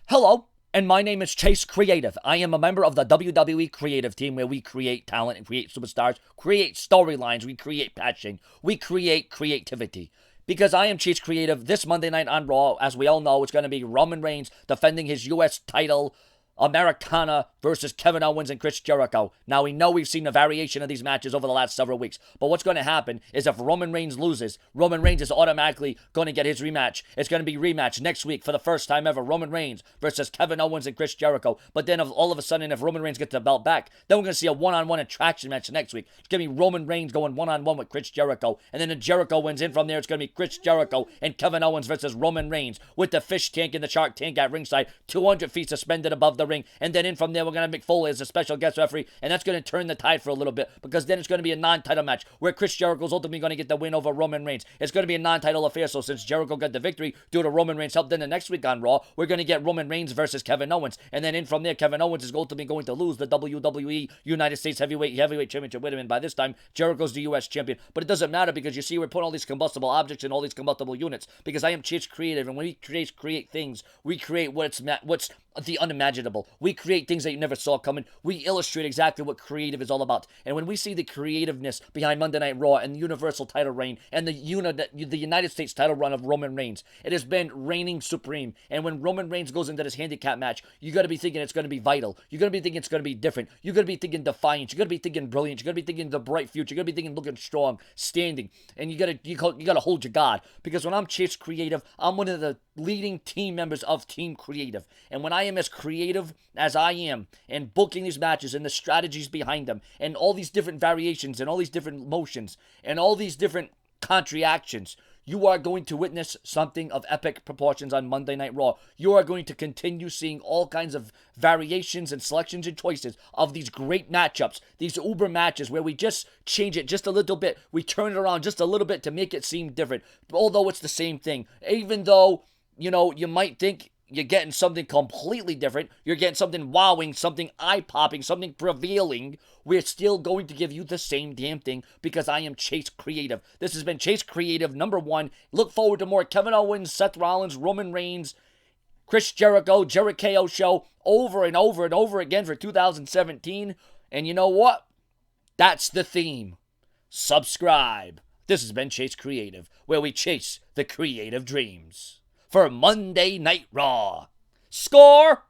Hello, and my name is Chase Creative. I am a member of the WWE creative team where we create talent and create superstars, create storylines, we create passion, we create creativity. Because I am Chase Creative, this Monday night on Raw, as we all know, it's going to be Roman Reigns defending his U.S. title, Americana versus Kevin Owens and Chris Jericho. Now, we know we've seen a variation of these matches over the last several weeks, but what's going to happen is if Roman Reigns loses, Roman Reigns is automatically going to get his rematch. It's going to be rematch next week for the first time ever, Roman Reigns versus Kevin Owens and Chris Jericho. But then all of a sudden, if Roman Reigns gets the belt back, then we're going to see a one-on-one attraction match next week. It's going to be Roman Reigns going one-on-one with Chris Jericho, and then if Jericho wins in from there, it's going to be Chris Jericho and Kevin Owens versus Roman Reigns with the fish tank and the shark tank at ringside, 200 feet suspended above the ring, and then in from there, we're going to have Mick Foley as a special guest referee, and that's going to turn the tide for a little bit, because then it's going to be a non-title match where Chris Jericho's ultimately going to get the win over Roman Reigns. It's going to be a non-title affair, so since Jericho got the victory due to Roman Reigns' help, then the next week on Raw, we're going to get Roman Reigns versus Kevin Owens, and then in from there, Kevin Owens is ultimately going to lose the WWE United States Heavyweight Championship with him, and by this time, Jericho's the U.S. champion, but it doesn't matter, because you see, we're putting all these combustible objects in all these combustible units, because I am Chase Creative, and when we create things, we create what's the unimaginable. We create things that you never saw coming. We illustrate exactly what creative is all about. And when we see the creativeness behind Monday Night Raw and the Universal title reign and the United States title run of Roman Reigns, it has been reigning supreme. And when Roman Reigns goes into this handicap match, you got to be thinking it's going to be vital. You're going to be thinking it's going to be different. You're going to be thinking defiance. You're going to be thinking brilliant. You're going to be thinking the bright future. You're going to be thinking looking strong, standing. And you got to hold your guard. Because when I'm Chase Creative, I'm one of the leading team members of Team Creative. And when I am as creative as I am in booking these matches and the strategies behind them and all these different variations and all these different motions and all these different contractions, you are going to witness something of epic proportions on Monday Night Raw. You are going to continue seeing all kinds of variations and selections and choices of these great matchups, these uber matches where we just change it just a little bit. We turn it around just a little bit to make it seem different, although it's the same thing. Even though, you might think you're getting something completely different, you're getting something wowing, something eye-popping, something prevailing, we're still going to give you the same damn thing, because I am Chase Creative. This has been Chase Creative #1. Look forward to more Kevin Owens, Seth Rollins, Roman Reigns, Chris Jericho, Jericho show over and over and over again for 2017. And you know what? That's the theme. Subscribe. This has been Chase Creative, where we chase the creative dreams. For Monday Night Raw. Score!